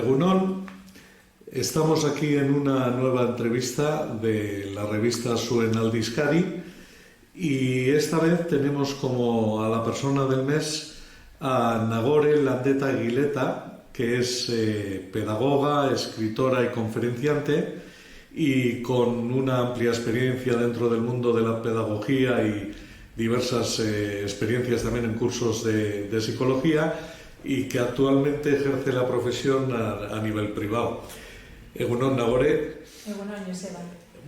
Egunon, estamos aquí en una nueva entrevista de la revista Zuen Aldizkari y esta vez tenemos como a la persona del mes a Nagore Landeta Gileta, que es pedagoga, escritora y conferenciante y con una amplia experiencia dentro del mundo de la pedagogía y diversas experiencias también en cursos de psicología y que actualmente ejerce la profesión a nivel privado. Egunon, Nagore. Egunon, Joseba.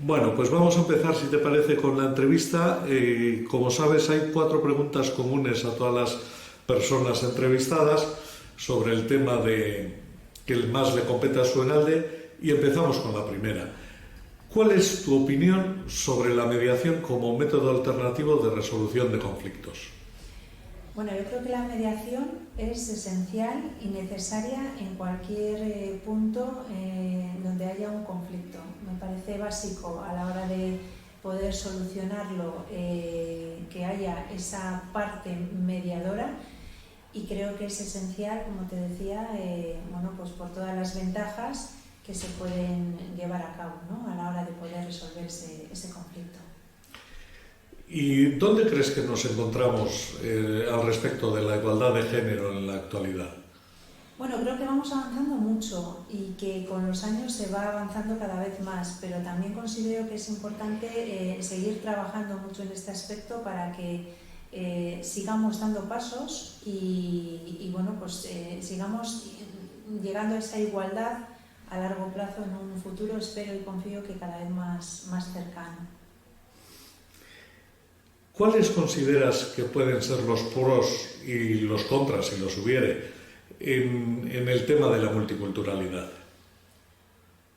Bueno, pues vamos a empezar, si te parece, con la entrevista. Como sabes, hay 4 preguntas comunes a todas las personas entrevistadas sobre el tema que más le compete a Zuen Alde y empezamos con la primera. ¿Cuál es tu opinión sobre la mediación como método alternativo de resolución de conflictos? Bueno, yo creo que la mediación es esencial y necesaria en cualquier punto donde haya un conflicto. Me parece básico a la hora de poder solucionarlo que haya esa parte mediadora y creo que es esencial, como te decía, pues por todas las ventajas que se pueden llevar a cabo, ¿no?, a la hora de poder resolver ese conflicto. ¿Y dónde crees que nos encontramos al respecto de la igualdad de género en la actualidad? Bueno, creo que vamos avanzando mucho y que con los años se va avanzando cada vez más, pero también considero que es importante seguir trabajando mucho en este aspecto para que sigamos dando pasos y sigamos llegando a esa igualdad a largo plazo en un futuro, espero y confío que cada vez más cercano. ¿Cuáles consideras que pueden ser los pros y los contras, si los hubiere, en el tema de la multiculturalidad?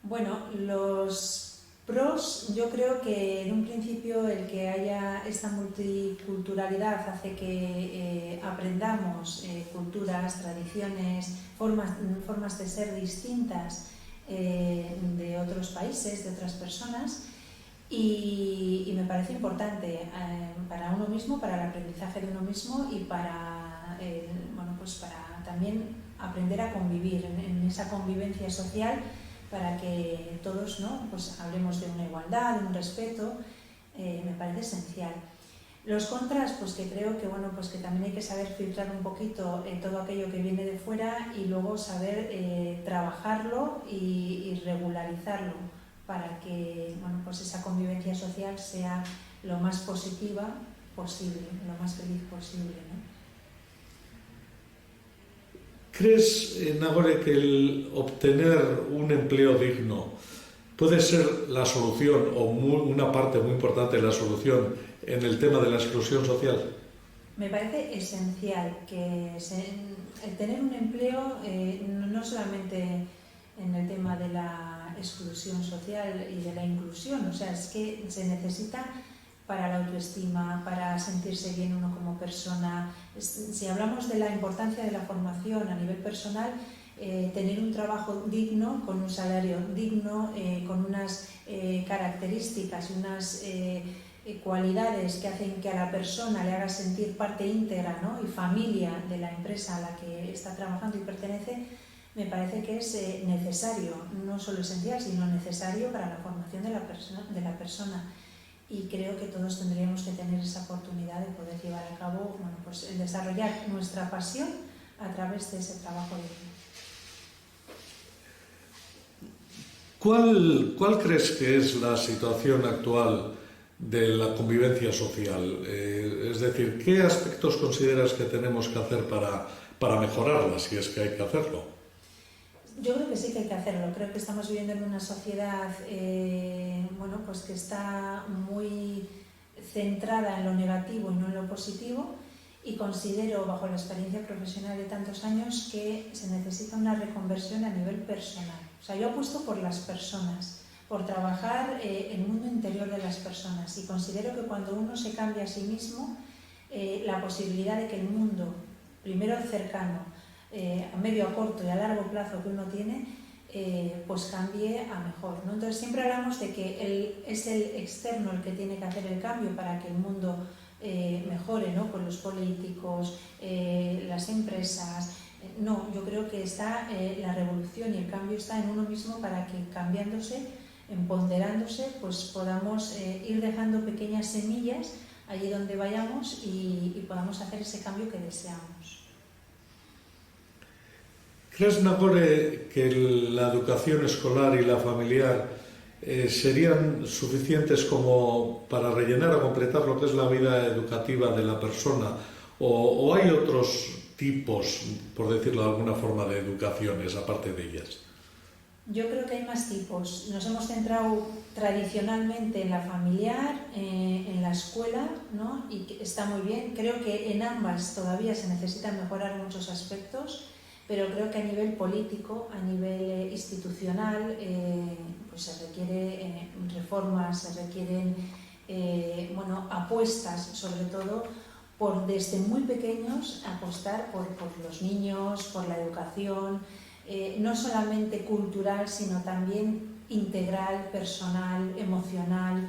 Bueno, los pros, yo creo que en un principio el que haya esta multiculturalidad hace que aprendamos culturas, tradiciones, formas de ser distintas de otros países, de otras personas. Y me parece importante para uno mismo, para el aprendizaje de uno mismo y para también aprender a convivir en esa convivencia social para que todos, ¿no?, pues hablemos de una igualdad, de un respeto, me parece esencial. Los contras, pues que creo que, que también hay que saber filtrar un poquito todo aquello que viene de fuera y luego saber trabajarlo y regularizarlo, para que esa convivencia social sea lo más positiva posible, lo más feliz posible, ¿no? ¿Crees, Nagore, que el obtener un empleo digno puede ser la solución o una parte muy importante de la solución en el tema de la exclusión social? Me parece esencial que el tener un empleo no solamente en el tema de la exclusión social y de la inclusión, o sea, es que se necesita para la autoestima, para sentirse bien uno como persona. Si hablamos de la importancia de la formación a nivel personal, tener un trabajo digno, con un salario digno, con unas características y unas cualidades que hacen que a la persona le haga sentir parte íntegra, ¿no?, y familia de la empresa a la que está trabajando y pertenece, me parece que es necesario, no solo esencial, sino necesario para la formación de la persona. Y creo que todos tendríamos que tener esa oportunidad de poder llevar a cabo, el desarrollar nuestra pasión a través de ese trabajo digno. ¿Cuál crees que es la situación actual de la convivencia social? Es decir, ¿qué aspectos consideras que tenemos que hacer para mejorarla, si es que hay que hacerlo? Yo creo que sí que hay que hacerlo. Creo que estamos viviendo en una sociedad que está muy centrada en lo negativo y no en lo positivo, y considero, bajo la experiencia profesional de tantos años, que se necesita una reconversión a nivel personal. O sea, yo apuesto por las personas, por trabajar el mundo interior de las personas, y considero que cuando uno se cambia a sí mismo, la posibilidad de que el mundo, primero cercano, a medio, a corto y a largo plazo que uno tiene, pues cambie a mejor, ¿no? Entonces siempre hablamos de que es el externo el que tiene que hacer el cambio para que el mundo mejore, ¿no? Con los políticos, las empresas, no, yo creo que está la revolución y el cambio está en uno mismo para que cambiándose, empoderándose, pues podamos ir dejando pequeñas semillas allí donde vayamos y podamos hacer ese cambio que deseamos. ¿Crees, Nagore, que la educación escolar y la familiar serían suficientes como para rellenar o completar lo que es la vida educativa de la persona? ¿O hay otros tipos, por decirlo de alguna forma, de educaciones aparte de ellas? Yo creo que hay más tipos. Nos hemos centrado tradicionalmente en la familiar, en la escuela, ¿no? Y que está muy bien. Creo que en ambas todavía se necesitan mejorar muchos aspectos, pero creo que a nivel político, a nivel institucional, pues se requieren reformas, se requieren apuestas, sobre todo por desde muy pequeños apostar por los niños, por la educación, no solamente cultural, sino también integral, personal, emocional,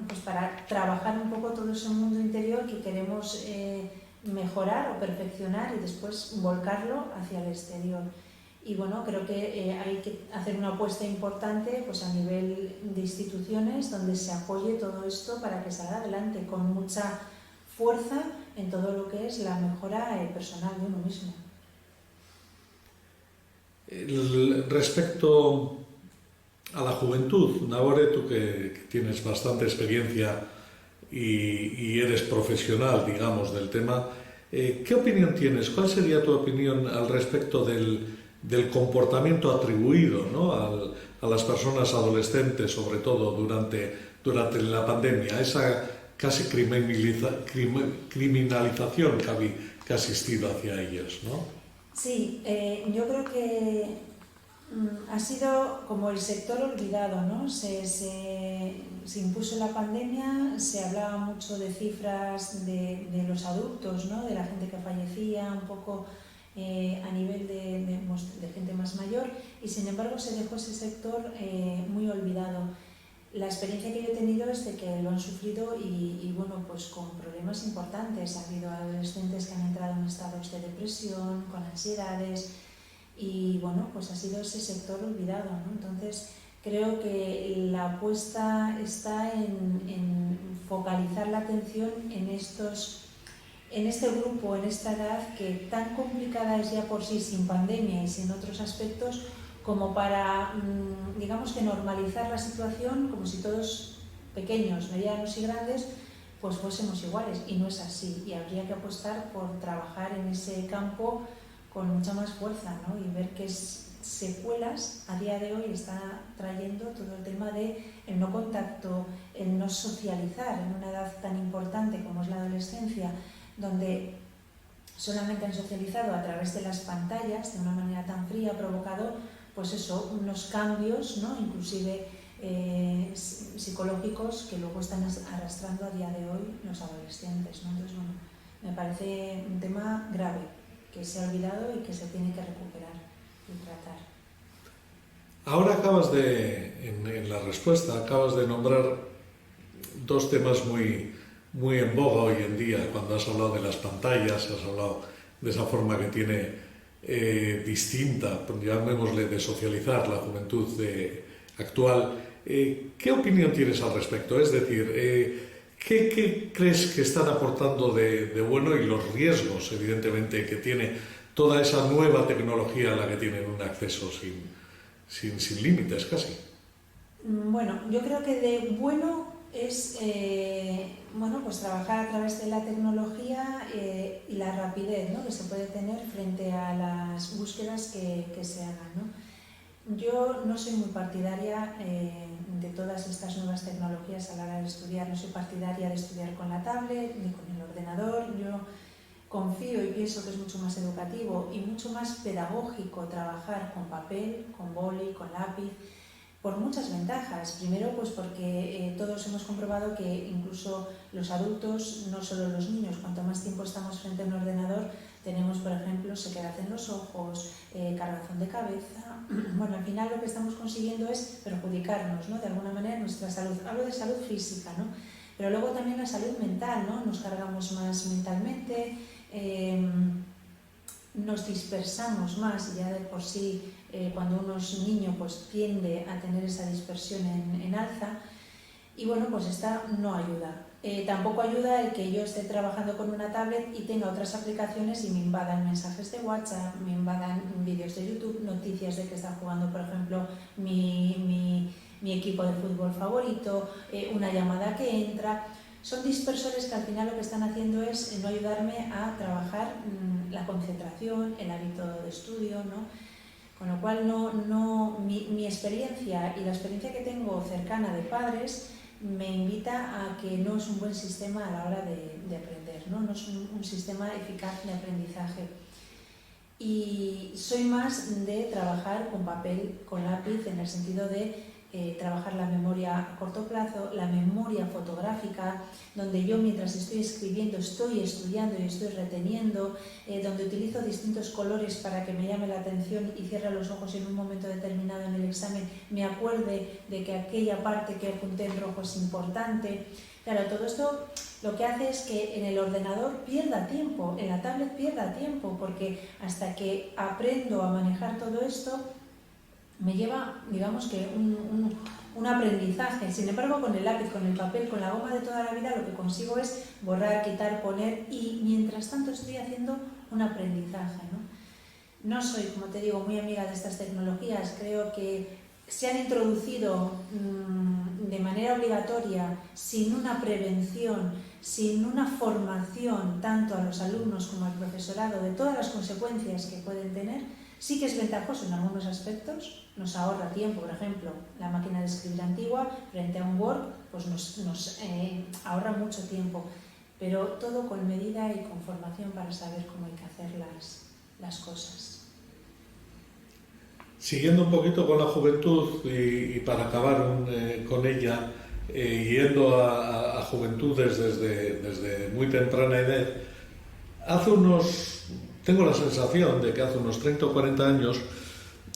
pues para trabajar un poco todo ese mundo interior que queremos mejorar o perfeccionar y después volcarlo hacia el exterior. Y bueno, creo que hay que hacer una apuesta importante pues a nivel de instituciones donde se apoye todo esto para que salga adelante con mucha fuerza en todo lo que es la mejora personal de uno mismo. Respecto a la juventud, Nagore, tú que tienes bastante experiencia y eres profesional, digamos, del tema, ¿qué opinión tienes? ¿Cuál sería tu opinión al respecto del comportamiento atribuido, ¿no?, a las personas adolescentes, sobre todo durante la pandemia, esa casi criminalización que ha existido hacia ellos, ¿no? Sí, yo creo que ha sido como el sector olvidado, ¿no? Se impuso la pandemia, se hablaba mucho de cifras de los adultos, ¿no?, de la gente que fallecía, un poco a nivel de gente más mayor, y sin embargo se dejó ese sector muy olvidado. La experiencia que yo he tenido es de que lo han sufrido y bueno, pues con problemas importantes. Ha habido adolescentes que han entrado en estados de depresión, con ansiedades, y bueno, pues ha sido ese sector olvidado, ¿no? Entonces creo que la apuesta está en focalizar la atención en este grupo, en esta edad que tan complicada es ya por sí sin pandemia y sin otros aspectos, como para, digamos, que normalizar la situación como si todos pequeños, medianos y grandes pues fuésemos iguales, y no es así, y habría que apostar por trabajar en ese campo con mucha más fuerza, ¿no? Y ver qué secuelas a día de hoy está trayendo todo el tema de el no contacto, el no socializar en una edad tan importante como es la adolescencia, donde solamente han socializado a través de las pantallas de una manera tan fría, ha provocado pues eso, unos cambios, ¿no?, inclusive psicológicos que luego están arrastrando a día de hoy los adolescentes, ¿no? Entonces, bueno, me parece un tema grave que se ha olvidado y que se tiene que recuperar y tratar. Ahora en la respuesta, acabas de nombrar dos temas muy en boga hoy en día. Cuando has hablado de las pantallas, has hablado de esa forma que tiene distinta, llamémosle, de socializar la juventud actual. ¿Qué opinión tienes al respecto? Es decir, ¿qué crees que están aportando de bueno, y los riesgos, evidentemente, que tiene toda esa nueva tecnología a la que tienen un acceso sin límites casi? Bueno, yo creo que de bueno es pues trabajar a través de la tecnología y la rapidez, ¿no?, que se puede tener frente a las búsquedas que se hagan, ¿no? Yo no soy muy partidaria de todas estas nuevas tecnologías a la hora de estudiar. No soy partidaria de estudiar con la tablet ni con el ordenador. Yo confío y pienso que es mucho más educativo y mucho más pedagógico trabajar con papel, con boli, con lápiz, por muchas ventajas. Primero, pues porque todos hemos comprobado que incluso los adultos, no solo los niños, cuanto más tiempo estamos frente a un ordenador, tenemos, por ejemplo, sequedad en los ojos, cargazón de cabeza. Bueno, al final lo que estamos consiguiendo es perjudicarnos, ¿no?, de alguna manera nuestra salud. Hablo de salud física, ¿no?, pero luego también la salud mental, ¿no? Nos cargamos más mentalmente. nos dispersamos más, y ya de por sí cuando uno es niño pues tiende a tener esa dispersión en alza, y bueno, pues esta no ayuda. Tampoco ayuda el que yo esté trabajando con una tablet y tenga otras aplicaciones y me invadan mensajes de WhatsApp, me invadan vídeos de YouTube, noticias de que está jugando, por ejemplo, mi equipo de fútbol favorito, una llamada que entra. Son dispersores que al final lo que están haciendo es no ayudarme a trabajar la concentración, el hábito de estudio, ¿no? Con lo cual mi experiencia y la experiencia que tengo cercana de padres me invita a que no es un buen sistema a la hora de aprender, no es un sistema eficaz de aprendizaje. Y soy más de trabajar con papel, con lápiz, en el sentido de trabajar la memoria a corto plazo, la memoria fotográfica, donde yo mientras estoy escribiendo estoy estudiando y estoy reteniendo, donde utilizo distintos colores para que me llame la atención y cierre los ojos y en un momento determinado en el examen me acuerde de que aquella parte que apunté en rojo es importante. Claro, todo esto lo que hace es que en el ordenador pierda tiempo, en la tablet pierda tiempo, porque hasta que aprendo a manejar todo esto me lleva, digamos que un aprendizaje. Sin embargo, con el lápiz, con el papel, con la goma de toda la vida, lo que consigo es borrar, quitar, poner, y mientras tanto estoy haciendo un aprendizaje, ¿no? No soy, como te digo, muy amiga de estas tecnologías. Creo que se han introducido de manera obligatoria, sin una prevención, sin una formación tanto a los alumnos como al profesorado de todas las consecuencias que pueden tener. Sí que es ventajoso en algunos aspectos, nos ahorra tiempo, por ejemplo, la máquina de escribir antigua frente a un Word, pues nos ahorra mucho tiempo, pero todo con medida y con formación para saber cómo hay que hacer las cosas. Siguiendo un poquito con la juventud y para acabar con ella, yendo a juventudes desde muy temprana edad, tengo la sensación de que hace unos 30 o 40 años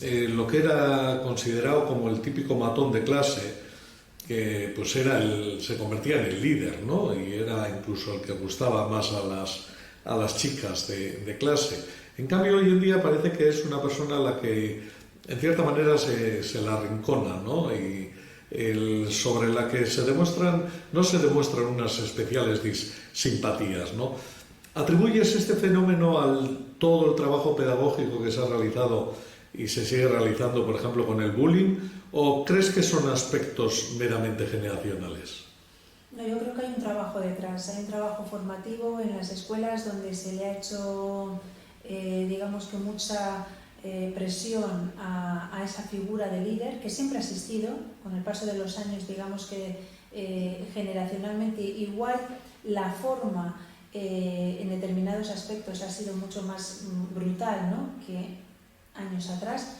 lo que era considerado como el típico matón de clase, que pues se convertía en el líder, ¿no? Y era incluso el que gustaba más a las chicas de clase. En cambio, hoy en día parece que es una persona a la que en cierta manera se la arrincona, ¿no? Y sobre la que no se demuestran unas especiales simpatías, ¿no? ¿Atribuyes este fenómeno a todo el trabajo pedagógico que se ha realizado y se sigue realizando, por ejemplo, con el bullying, o crees que son aspectos meramente generacionales? No, yo creo que hay un trabajo detrás, hay un trabajo formativo en las escuelas donde se le ha hecho, digamos que mucha presión a esa figura de líder que siempre ha existido. Con el paso de los años, digamos que generacionalmente igual la forma en determinados aspectos ha sido mucho más brutal, ¿no?, que años atrás,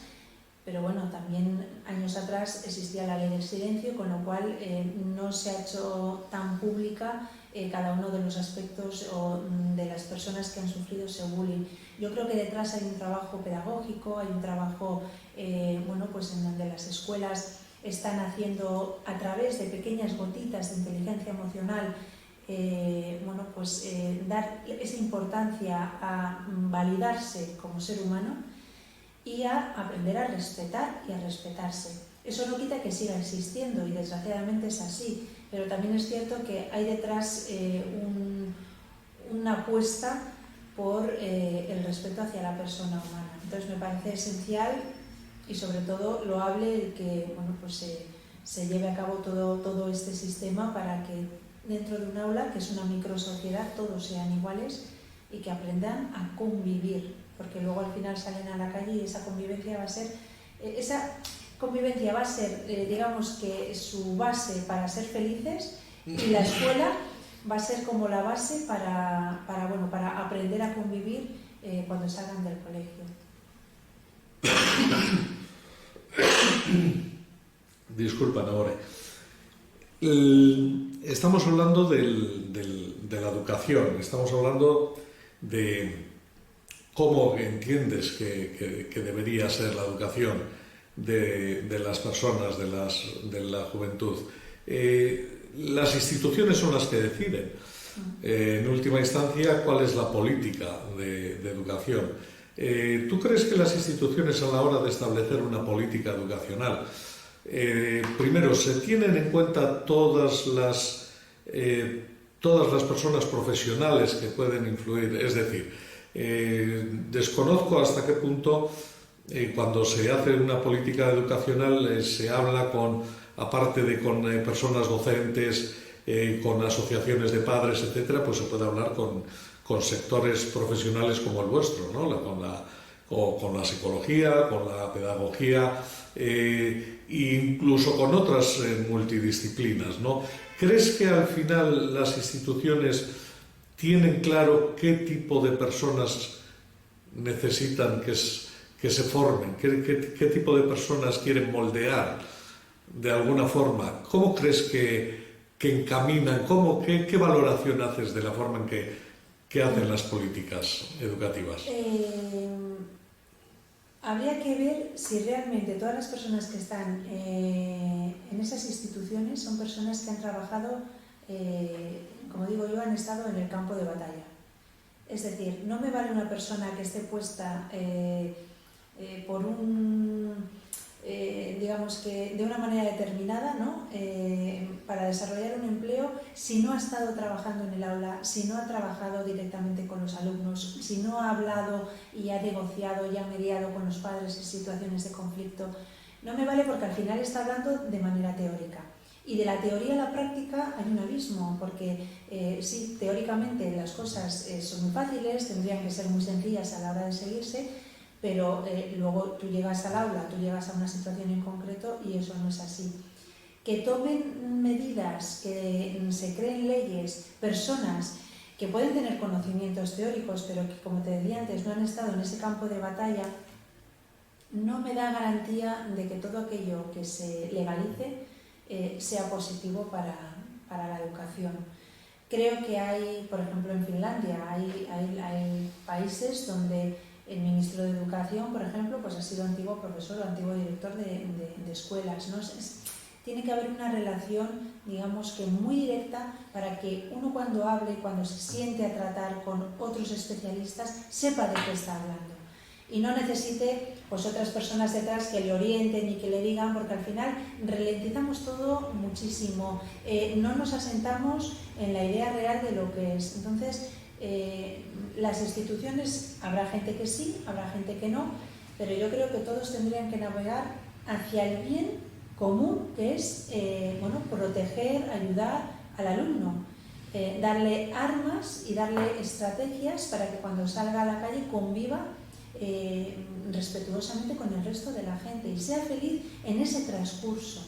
pero bueno, también años atrás existía la ley del silencio, con lo cual no se ha hecho tan pública cada uno de los aspectos o de las personas que han sufrido ese bullying. Yo creo que detrás hay un trabajo pedagógico, hay un trabajo bueno, pues en donde las escuelas están haciendo a través de pequeñas gotitas de inteligencia emocional bueno, pues dar esa importancia a validarse como ser humano y a aprender a respetar y a respetarse. Eso no quita que siga existiendo y desgraciadamente es así, pero también es cierto que hay detrás una apuesta por el respeto hacia la persona humana. Entonces me parece esencial y sobre todo loable el que bueno, pues, se lleve a cabo todo este sistema para que dentro de un aula, que es una microsociedad, todos sean iguales y que aprendan a convivir, porque luego al final salen a la calle y esa convivencia va a ser, digamos que su base para ser felices, y la escuela va a ser como la base para aprender a convivir cuando salgan del colegio. Disculpa, Nagore. Estamos hablando de la educación, estamos hablando de cómo entiendes que debería ser la educación de las personas, de la juventud. Las instituciones son las que deciden, en última instancia, cuál es la política de educación. ¿Tú crees que las instituciones a la hora de establecer una política educacional, primero, se tienen en cuenta todas las personas profesionales que pueden influir? Es decir, desconozco hasta qué punto cuando se hace una política educacional se habla aparte de con personas docentes, con asociaciones de padres, etcétera, pues se puede hablar con sectores profesionales como el vuestro, ¿no? Con la psicología, con la pedagogía, incluso con otras multidisciplinas, ¿no? ¿Crees que al final las instituciones tienen claro qué tipo de personas necesitan que se formen? ¿Qué tipo de personas quieren moldear de alguna forma? ¿Cómo crees que encaminan? ¿Qué valoración haces de la forma en que hacen las políticas educativas? Habría que ver si realmente todas las personas que están en esas instituciones son personas que han trabajado, como digo yo, han estado en el campo de batalla. Es decir, no me vale una persona que esté puesta por digamos que de una manera determinada, ¿no? Para desarrollar un empleo, si no ha estado trabajando en el aula, si no ha trabajado directamente con los alumnos, si no ha hablado y ha negociado y ha mediado con los padres en situaciones de conflicto. No me vale porque al final está hablando de manera teórica. Y de la teoría a la práctica hay un abismo, porque sí, teóricamente las cosas son muy fáciles, tendrían que ser muy sencillas a la hora de seguirse, pero luego tú llegas al aula, tú llegas a una situación en concreto y eso no es así. Que tomen medidas, que se creen leyes, personas que pueden tener conocimientos teóricos, pero que, como te decía antes, no han estado en ese campo de batalla, no me da garantía de que todo aquello que se legalice sea positivo para la educación. Creo que hay, por ejemplo, en Finlandia, hay países donde el ministro de Educación, por ejemplo, pues ha sido antiguo profesor o antiguo director de escuelas, ¿no? Tiene que haber una relación, digamos que muy directa, para que uno cuando hable, cuando se siente a tratar con otros especialistas, sepa de qué está hablando. Y no necesite pues otras personas detrás que le orienten y que le digan, porque al final ralentizamos todo muchísimo, no nos asentamos en la idea real de lo que es. Entonces, las instituciones, habrá gente que sí, habrá gente que no, pero yo creo que todos tendrían que navegar hacia el bien común, que es proteger, ayudar al alumno, darle armas y darle estrategias para que cuando salga a la calle conviva respetuosamente con el resto de la gente y sea feliz en ese transcurso.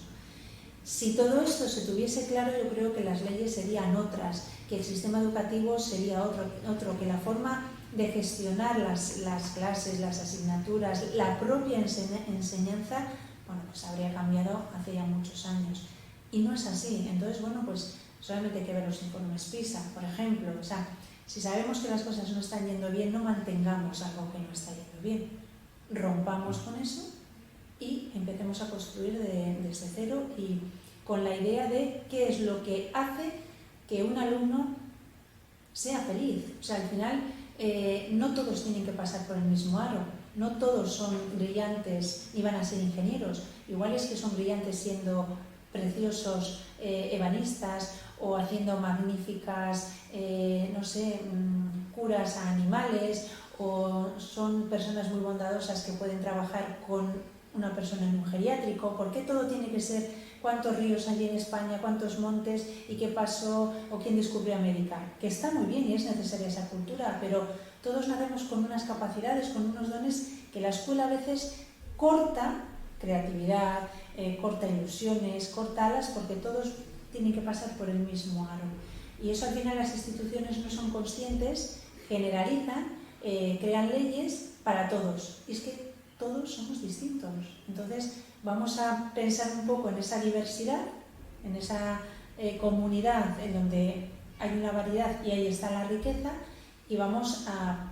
Si todo esto se tuviese claro, yo creo que las leyes serían otras, que el sistema educativo sería otro, que la forma de gestionar las clases, las asignaturas, la propia enseñanza, pues habría cambiado hace ya muchos años. Y no es así. Entonces, pues solamente hay que ver los informes PISA, por ejemplo. O sea, si sabemos que las cosas no están yendo bien, no mantengamos algo que no está yendo bien. Rompamos con eso y empecemos a construir desde cero y con la idea de qué es lo que hace que un alumno sea feliz. O sea, al final no todos tienen que pasar por el mismo aro, no todos son brillantes ni van a ser ingenieros. Igual es que son brillantes siendo preciosos ebanistas o haciendo magníficas, curas a animales, o son personas muy bondadosas que pueden trabajar con una persona en un geriátrico. ¿Por qué todo tiene que ser cuántos ríos hay en España, cuántos montes y qué pasó o quién descubrió América? Que está muy bien y es necesaria esa cultura, pero todos nacemos con unas capacidades, con unos dones que la escuela a veces corta creatividad, corta ilusiones, corta alas, porque todos tienen que pasar por el mismo aro. Y eso al final las instituciones no son conscientes, generalizan, crean leyes para todos. Y es que todos somos distintos. Entonces vamos a pensar un poco en esa diversidad, en esa comunidad en donde hay una variedad y ahí está la riqueza, y vamos a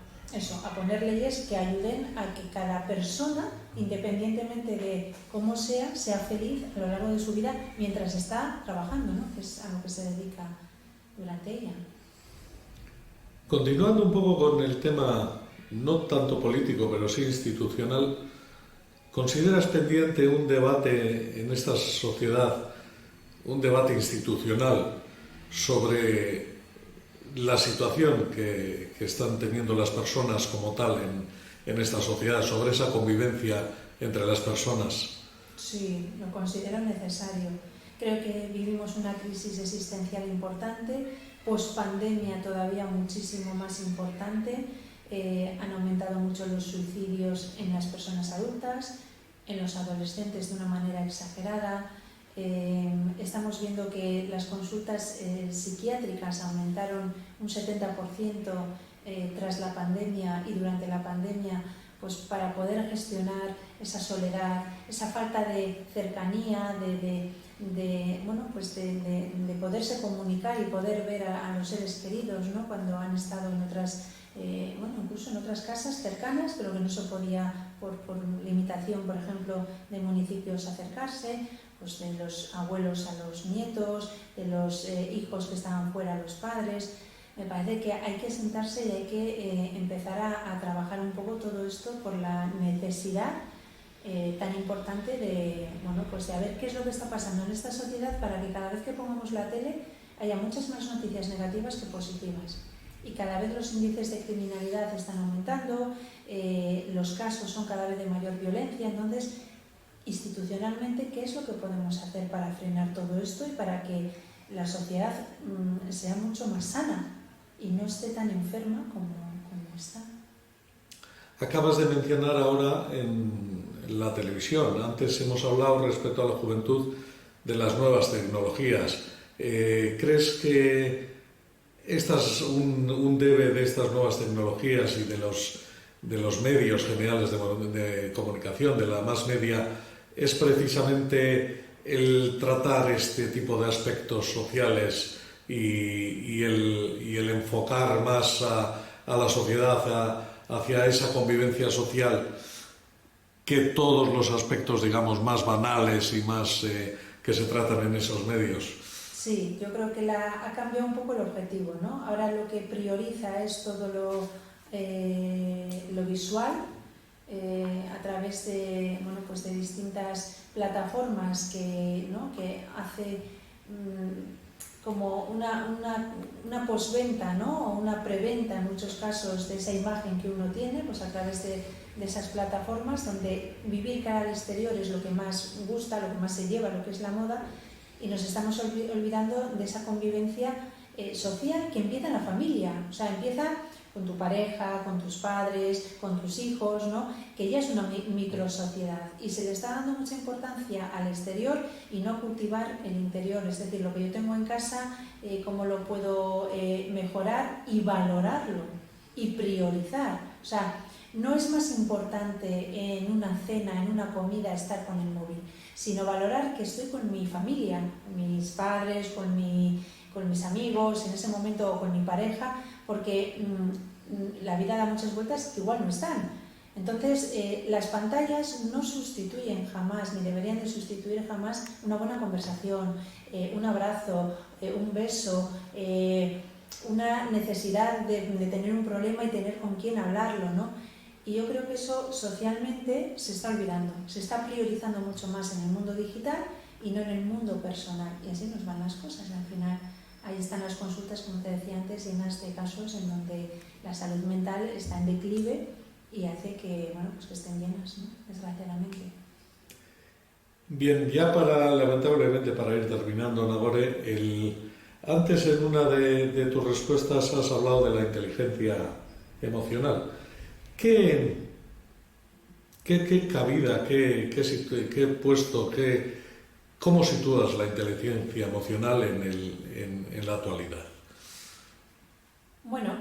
poner leyes que ayuden a que cada persona, independientemente de cómo sea feliz a lo largo de su vida mientras está trabajando, ¿no? Que es a lo que se dedica durante ella. Continuando un poco con el tema no tanto político, pero sí institucional, ¿consideras pendiente un debate en esta sociedad, un debate institucional sobre la situación que están teniendo las personas como tal en esta sociedad, sobre esa convivencia entre las personas? Sí, lo considero necesario. Creo que vivimos una crisis existencial importante, post-pandemia todavía muchísimo más importante. Han aumentado mucho los suicidios en las personas adultas, en los adolescentes de una manera exagerada. Estamos viendo que las consultas psiquiátricas aumentaron un 70% tras la pandemia y durante la pandemia, pues para poder gestionar esa soledad, esa falta de cercanía, de poderse comunicar y poder ver a los seres queridos, ¿no? Cuando han estado en otras, incluso en otras casas cercanas, pero que no se podía por limitación, por ejemplo, de municipios acercarse, pues de los abuelos a los nietos, de los hijos que estaban fuera a los padres. Me parece que hay que sentarse y hay que empezar a trabajar un poco todo esto por la necesidad tan importante de ver qué es lo que está pasando en esta sociedad para que cada vez que pongamos la tele haya muchas más noticias negativas que positivas. Y cada vez los índices de criminalidad están aumentando, los casos son cada vez de mayor violencia. Entonces, institucionalmente, ¿qué es lo que podemos hacer para frenar todo esto y para que la sociedad sea mucho más sana y no esté tan enferma como está? Acabas de mencionar ahora en la televisión, antes hemos hablado respecto a la juventud de las nuevas tecnologías. ¿Crees que un debe de estas nuevas tecnologías y de los medios generales de comunicación, de la mass media, es precisamente el tratar este tipo de aspectos sociales y el enfocar más a la sociedad hacia esa convivencia social que todos los aspectos, digamos, más banales y más que se tratan en esos medios? Sí, yo creo que ha cambiado un poco el objetivo, ¿no? Ahora lo que prioriza es todo lo visual, a través de distintas plataformas que hace como una postventa, ¿no? O una preventa en muchos casos de esa imagen que uno tiene, pues a través de esas plataformas donde vivir cara al exterior es lo que más gusta, lo que más se lleva, lo que es la moda, y nos estamos olvidando de esa convivencia social que empieza en la familia, o sea, empieza con tu pareja, con tus padres, con tus hijos, ¿no? Que ya es una microsociedad y se le está dando mucha importancia al exterior y no cultivar el interior, es decir, lo que yo tengo en casa, cómo lo puedo mejorar y valorarlo y priorizar. O sea, no es más importante en una cena, en una comida, estar con el móvil, sino valorar que estoy con mi familia, mis padres, con mis amigos, en ese momento o con mi pareja, porque la vida da muchas vueltas que igual no están. Entonces, las pantallas no sustituyen jamás, ni deberían de sustituir jamás una buena conversación, un abrazo, un beso, una necesidad de tener un problema y tener con quién hablarlo, ¿no? Y yo creo que eso socialmente se está olvidando, se está priorizando mucho más en el mundo digital y no en el mundo personal. Y así nos van las cosas. Al final, ahí están las consultas, como te decía antes, llenas de casos en donde la salud mental está en declive y hace que, que estén llenas, ¿no? Desgraciadamente. Bien, ya lamentablemente para ir terminando, Nagore, antes en una de tus respuestas has hablado de la inteligencia emocional. ¿Qué cabida, qué puesto, cómo sitúas la inteligencia emocional en la actualidad? Bueno,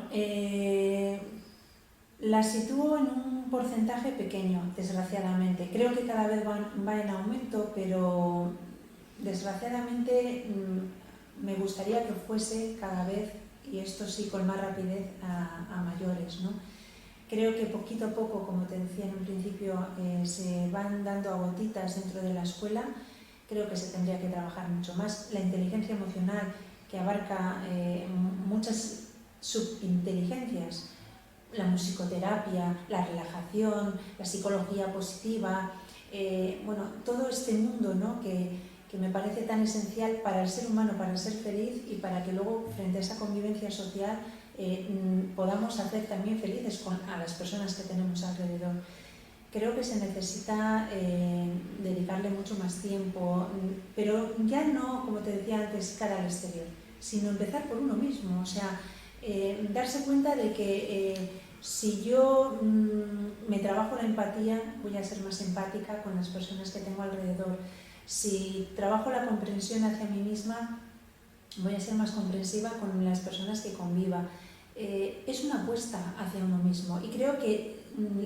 la sitúo en un porcentaje pequeño, desgraciadamente. Creo que cada vez va en aumento, pero desgraciadamente me gustaría que fuese cada vez, y esto sí con más rapidez, a mayores, ¿no? Creo que poquito a poco, como te decía en un principio, se van dando a gotitas dentro de la escuela. Creo que se tendría que trabajar mucho más. La inteligencia emocional, que abarca muchas subinteligencias, la musicoterapia, la relajación, la psicología positiva, bueno, todo este mundo, ¿no? que me parece tan esencial para el ser humano, para ser feliz y para que luego, frente a esa convivencia social, podamos hacer también felices a las personas que tenemos alrededor. Creo que se necesita dedicarle mucho más tiempo, pero ya no, como te decía antes, cara al exterior, sino empezar por uno mismo, o sea, darse cuenta de que si yo me trabajo la empatía, voy a ser más empática con las personas que tengo alrededor. Si trabajo la comprensión hacia mí misma, voy a ser más comprensiva con las personas que conviva. Es una apuesta hacia uno mismo y creo que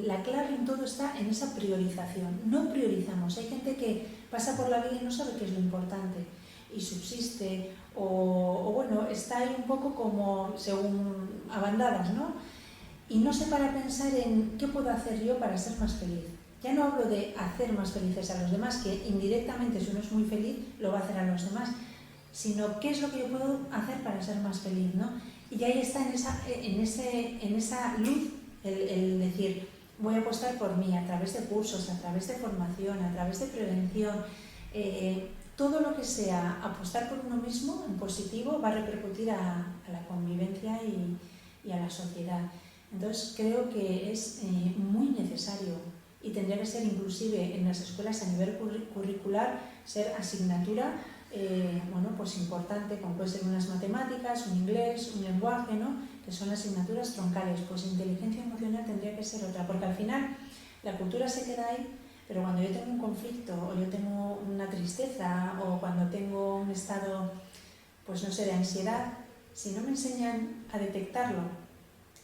la clave en todo está en esa priorización. No priorizamos. Hay gente que pasa por la vida y no sabe qué es lo importante y subsiste o bueno, está ahí un poco como según a bandadas, ¿no? Y no se para a pensar en qué puedo hacer yo para ser más feliz. Ya no hablo de hacer más felices a los demás, que indirectamente si uno es muy feliz lo va a hacer a los demás, sino qué es lo que yo puedo hacer para ser más feliz, ¿no? Y ahí está en esa luz el decir, voy a apostar por mí a través de cursos, a través de formación, a través de prevención. Todo lo que sea apostar por uno mismo en positivo va a repercutir a la convivencia y a la sociedad. Entonces creo que es muy necesario y tendría que ser inclusive en las escuelas a nivel curricular, ser asignatura bueno, pues importante, como puede ser unas matemáticas, un inglés, un lenguaje, ¿no? Que son asignaturas troncales. Pues inteligencia emocional tendría que ser otra, porque al final la cultura se queda ahí, pero cuando yo tengo un conflicto o yo tengo una tristeza o cuando tengo un estado, pues no sé, de ansiedad, si no me enseñan a detectarlo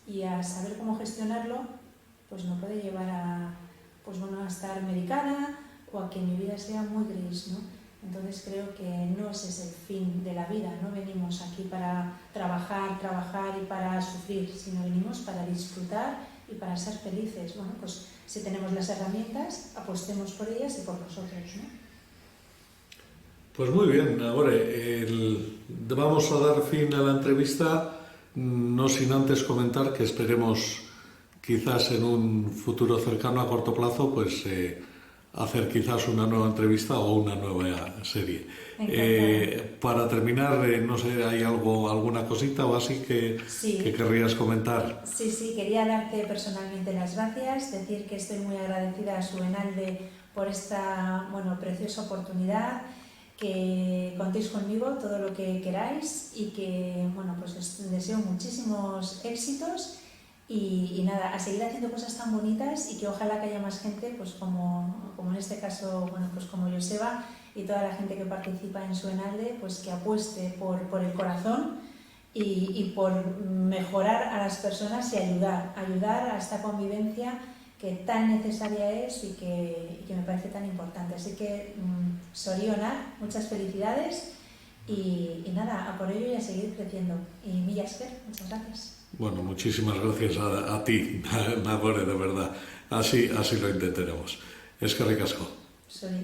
y a saber cómo gestionarlo, pues me puede llevar a, pues bueno, a estar medicada o a que mi vida sea muy gris, ¿no? Entonces creo que no ese es el fin de la vida, no venimos aquí para trabajar y para sufrir, sino venimos para disfrutar y para ser felices. Bueno, pues si tenemos las herramientas, apostemos por ellas y por nosotros, ¿no? Pues muy bien, ahora vamos a dar fin a la entrevista, no sin antes comentar que esperemos quizás en un futuro cercano a corto plazo, pues hacer quizás una nueva entrevista o una nueva serie. Para terminar, no sé, ¿hay alguna cosita o así que querrías comentar? Sí, quería darte personalmente las gracias, decir que estoy muy agradecida a Suenalde por esta, bueno, preciosa oportunidad, que contéis conmigo todo lo que queráis y que, bueno, pues os deseo muchísimos éxitos. Y nada, a seguir haciendo cosas tan bonitas y que ojalá que haya más gente, pues como en este caso, bueno, pues como Joseba y toda la gente que participa en Suenalde, pues que apueste por el corazón y por mejorar a las personas y ayudar a esta convivencia que tan necesaria es y que me parece tan importante. Así que, Soriona, muchas felicidades y nada, a por ello y a seguir creciendo. Y Mila esker, muchas gracias. Bueno, muchísimas gracias a ti, Nagore, de verdad. Así lo intentaremos. Eskerrik asko. Soy